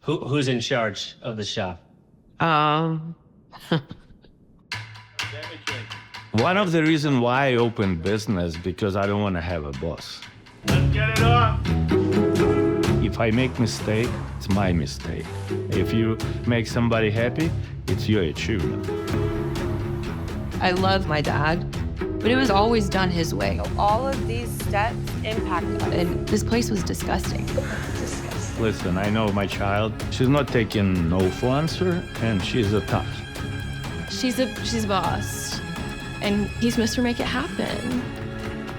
Who's in charge of the shop? Um, One of the reasons why I opened business because I don't want to have a boss. Let's get it on. If I make mistake, it's my mistake. If you make somebody happy, it's your achievement. I love my dad, but it was always done his way. All of these steps impact us. And this place was disgusting. Listen, I know my child. She's not taking no for answer, and she's a tough. She's a boss, and he's Mr. Make It Happen.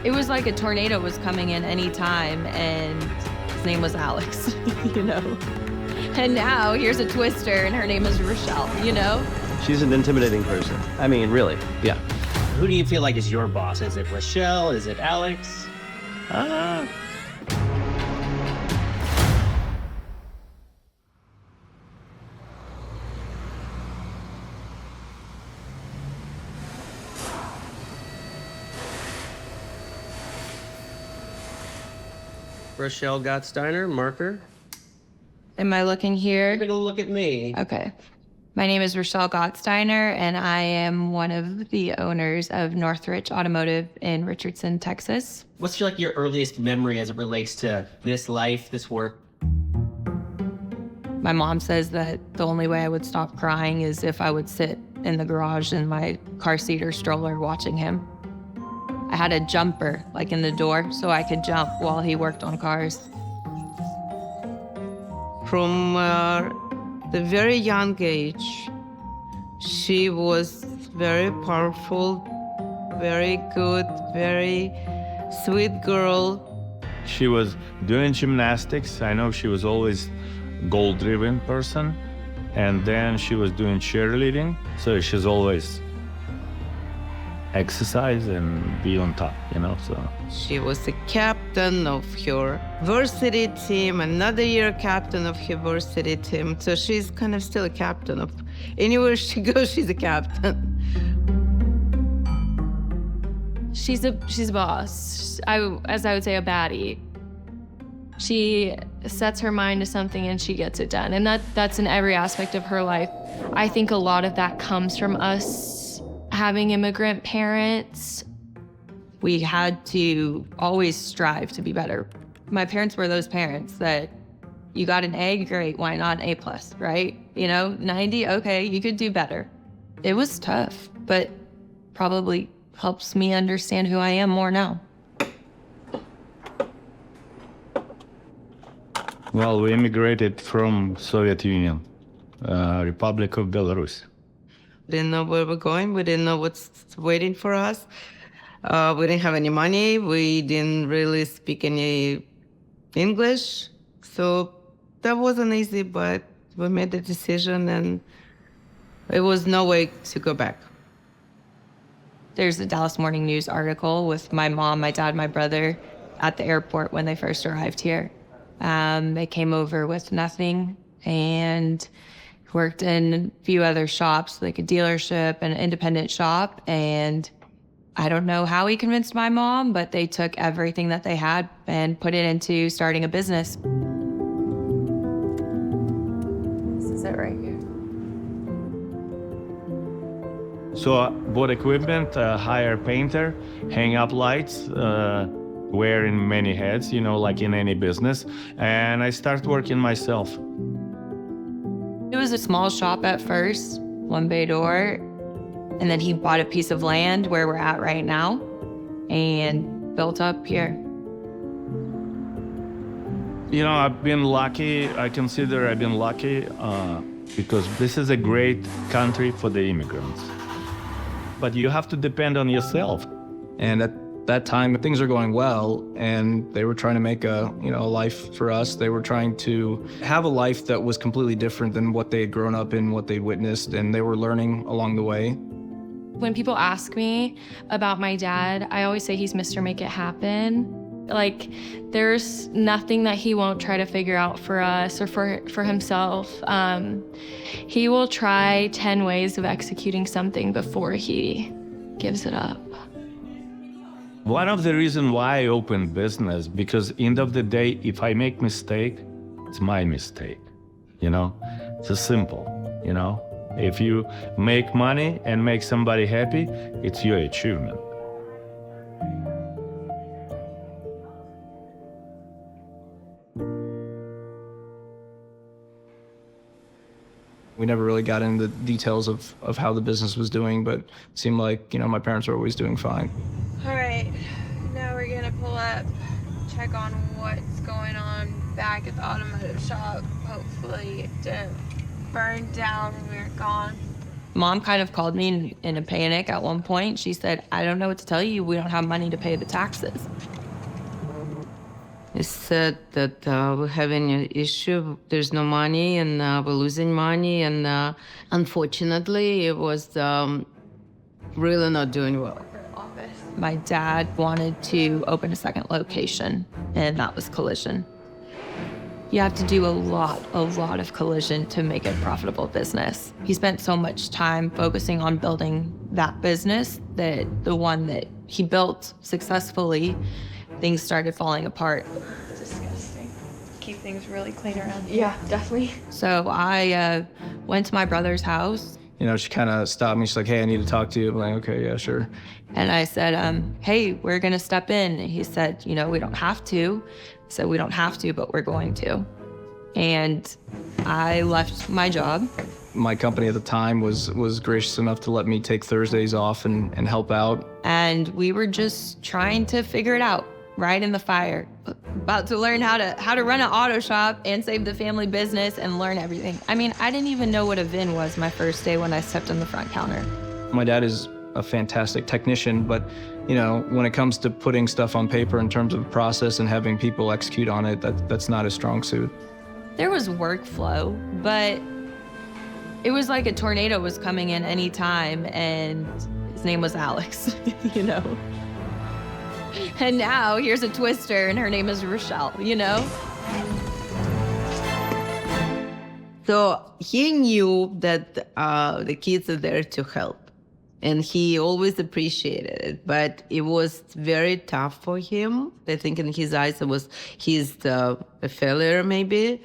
It was like a tornado was coming in any time, and his name was Alex, you know? And now here's a twister, and her name is Rochelle, you know? She's an intimidating person. I mean, really, yeah. Who do you feel like is your boss? Is it Rochelle? Is it Alex? Rochelle Gotsdiner, marker. Am I looking here? You're gonna look at me. Okay. My name is Rochelle Gotsdiner, and I am one of the owners of Northrich Automotive in Richardson, Texas. What's your earliest memory as it relates to this life, this work? My mom says that the only way I would stop crying is if I would sit in the garage in my car seat or stroller watching him. I had a jumper, in the door, so I could jump while he worked on cars. from the very young age, she was very powerful, very good, very sweet girl. She was doing gymnastics. I know she was always goal-driven person. And then she was doing cheerleading. So she's always exercise and be on top, so. She was the captain of her varsity team, another year captain of her varsity team. So she's kind of still a captain of, anywhere she goes, she's a captain. She's a boss. As I would say, a baddie. She sets her mind to something and she gets it done. And that's in every aspect of her life. I think a lot of that comes from us having immigrant parents. We had to always strive to be better. My parents were those parents that you got an A, great, why not an A+, right? 90, okay, you could do better. It was tough, but probably helps me understand who I am more now. Well, we immigrated from Soviet Union, Republic of Belarus. We didn't know where we're going. We didn't know what's waiting for us. We didn't have any money. We didn't really speak any English. So that wasn't easy, but we made the decision and it was no way to go back. There's a Dallas Morning News article with my mom, my dad, my brother at the airport when they first arrived here. They came over with nothing and worked in a few other shops, like a dealership and an independent shop. And I don't know how he convinced my mom, but they took everything that they had and put it into starting a business. This is it right here. So I bought equipment, hire painter, hang up lights, wearing many hats, like in any business. And I start working myself. It was a small shop at first, one bay door, and then he bought a piece of land where we're at right now and built up here. I've been lucky. I consider I've been lucky because this is a great country for the immigrants. But you have to depend on yourself. And at that time, things are going well, and they were trying to make a life for us. They were trying to have a life that was completely different than what they had grown up in, what they'd witnessed, and they were learning along the way. When people ask me about my dad, I always say he's Mr. Make It Happen. There's nothing that he won't try to figure out for us or for himself. He will try 10 ways of executing something before he gives it up. One of the reasons why I opened business, because end of the day, if I make mistake, it's my mistake. you know? It's just simple, you know? If you make money and make somebody happy, it's your achievement. We never really got into the details of how the business was doing, but it seemed like, you know, my parents were always doing fine. All right, now we're gonna pull up, check on what's going on back at the automotive shop. Hopefully it didn't burn down when we were gone. Mom kind of called me in a panic at one point. She said, I don't know what to tell you. We don't have money to pay the taxes. He said that we're having an issue. There's no money, and we're losing money. And unfortunately, it was really not doing well. My dad wanted to open a second location, and that was collision. You have to do a lot of collision to make it a profitable business. He spent so much time focusing on building that business that the one that he built successfully, things started falling apart. Disgusting. Keep things really clean around here. Yeah, definitely. So I went to my brother's house. You know, she kind of stopped me. She's like, hey, I need to talk to you. I'm like, okay, yeah, sure. And I said, hey, we're gonna step in. And he said, you know, we don't have to. I said, we don't have to, but we're going to. And I left my job. My company at the time was gracious enough to let me take Thursdays off and help out. And we were just trying to figure it out, right in the fire. About to learn how to run an auto shop and save the family business and learn everything. I mean, I didn't even know what a VIN was my first day when I stepped on the front counter. My dad is a fantastic technician, but you know, when it comes to putting stuff on paper in terms of process and having people execute on it, that's not his strong suit. There was workflow, but it was like a tornado was coming in any time, and his name was Alex, you know? And now here's a twister, and her name is Rochelle, you know? So he knew that the kids are there to help. And he always appreciated it, but it was very tough for him. I think in his eyes, he's a failure maybe,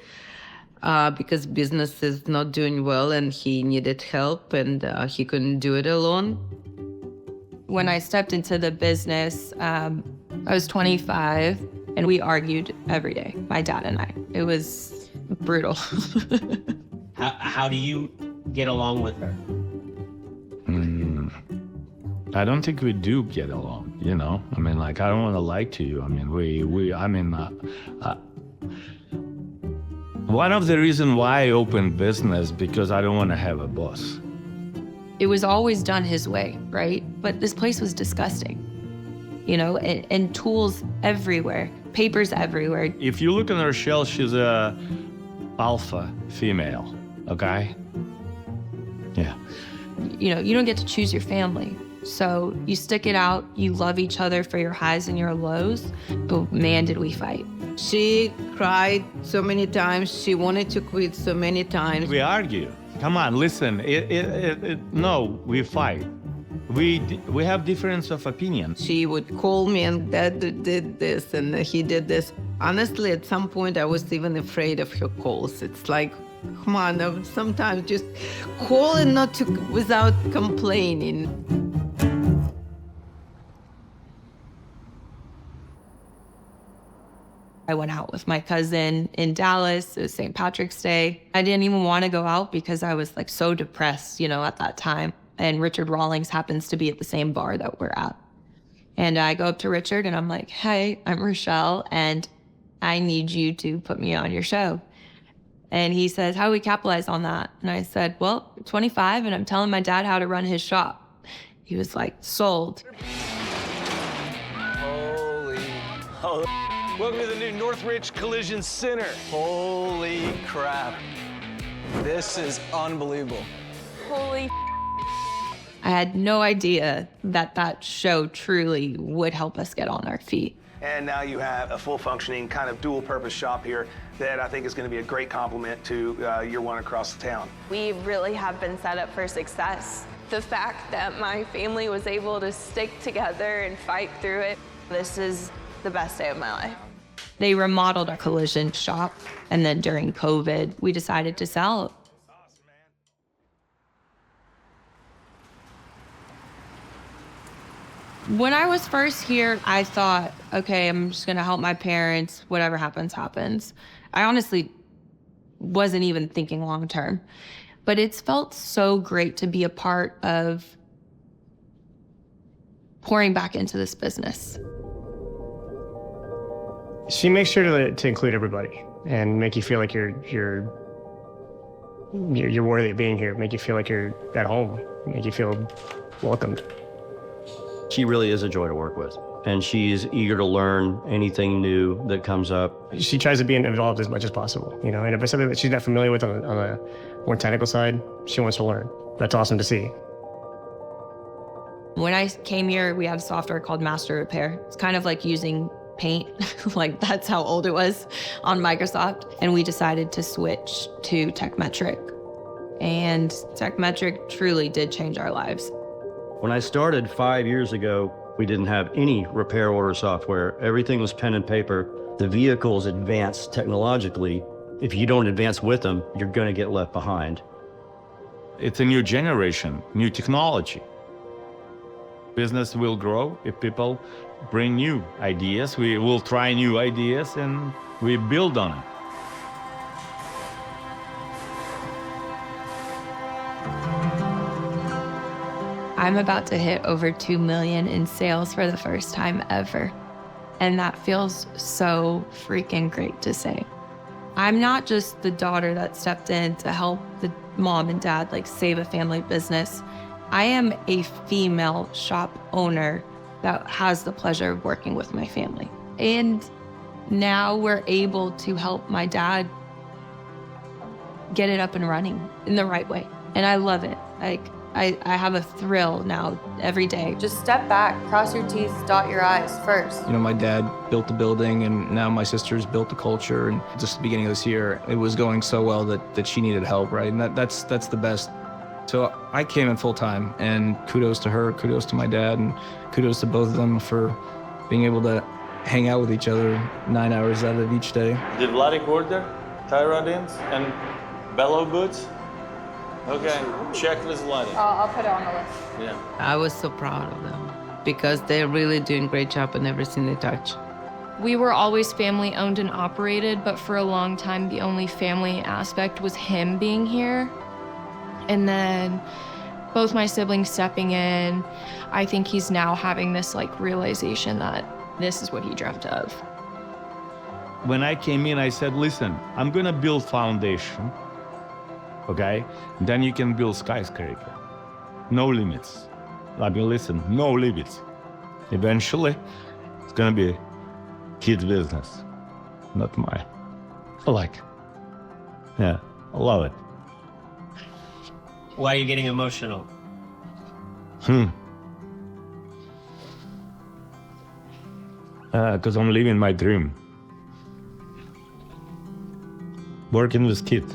because business is not doing well and he needed help and he couldn't do it alone. When I stepped into the business, I was 25 and we argued every day, my dad and I. It was brutal. How do you get along with her? I don't think we do get along, you know? I mean, like, I don't want to lie to you. I mean, one of the reasons why I opened business, because I don't want to have a boss. It was always done his way, right? But this place was disgusting, you know, and tools everywhere, papers everywhere. If you look at Rochelle, she's a alpha female, okay? Yeah. You know, you don't get to choose your family. So you stick it out, you love each other for your highs and your lows, but man, did we fight. She cried so many times. She wanted to quit so many times. We argue. Come on, listen. No, we fight. We have difference of opinion. She would call me and Dad did this and he did this. Honestly, at some point, I was even afraid of her calls. It's like, come on, sometimes just call and not to, without complaining. I went out with my cousin in Dallas. It was St. Patrick's Day. I didn't even want to go out because I was like so depressed, you know, at that time. And Richard Rawlings happens to be at the same bar that we're at. And I go up to Richard and I'm like, hey, I'm Rochelle and I need you to put me on your show. And he says, how do we capitalize on that? And I said, well, I'm 25 and I'm telling my dad how to run his shop. He was like, sold. Holy. Welcome to the new Northrich Collision Center. Holy crap. This is unbelievable. Holy I had no idea that that show truly would help us get on our feet. And now you have a full functioning kind of dual purpose shop here that I think is going to be a great complement to your one across the town. We really have been set up for success. The fact that my family was able to stick together and fight through it, this is the best day of my life. They remodeled our collision shop, and then during COVID, we decided to sell. When I was first here, I thought, okay, I'm just gonna help my parents, whatever happens, happens. I honestly wasn't even thinking long term, but it's felt so great to be a part of pouring back into this business. She makes sure to include everybody and make you feel like you're worthy of being here, make you feel like you're at home, make you feel welcomed. She really is a joy to work with, and she's eager to learn anything new that comes up. She tries to be involved as much as possible, you know, and if it's something that she's not familiar with on the more technical side, she wants to learn. That's awesome to see. When I came here, we had a software called Master Repair. It's kind of like using Paint, like that's how old it was on Microsoft. And we decided to switch to Tekmetric. And Tekmetric truly did change our lives. When I started 5 years ago, we didn't have any repair order software. Everything was pen and paper. The vehicles advanced technologically. If you don't advance with them, you're going to get left behind. It's a new generation, new technology. Business will grow if people bring new ideas. We will try new ideas and we build on it. I'm about to hit over 2 million in sales for the first time ever. And that feels so freaking great to say. I'm not just the daughter that stepped in to help the mom and dad like save a family business. I am a female shop owner that has the pleasure of working with my family. And now we're able to help my dad get it up and running in the right way. And I love it. Like, I have a thrill now every day. Just step back, cross your T's, dot your I's first. You know, my dad built the building, and now my sister's built the culture. And just the beginning of this year, it was going so well that she needed help, right? And that's the best. So I came in full time, and kudos to her, kudos to my dad, and kudos to both of them for being able to hang out with each other 9 hours out of each day. Did Vladek order tie rod-ins and bellow boots? Okay, check with Vladek. I'll put it on the list. Yeah. I was so proud of them because they're really doing a great job in everything they touch. We were always family owned and operated, but for a long time, the only family aspect was him being here. And then both my siblings stepping in, I think he's now having this like realization that this is what he dreamt of. When I came in, I said, listen, I'm gonna build foundation, okay? Then you can build skyscraper. No limits. I mean, listen, no limits. Eventually, it's gonna be kid's business, not mine. I like it. Yeah, I love it. Why are you getting emotional? Because I'm living my dream. Working with kids.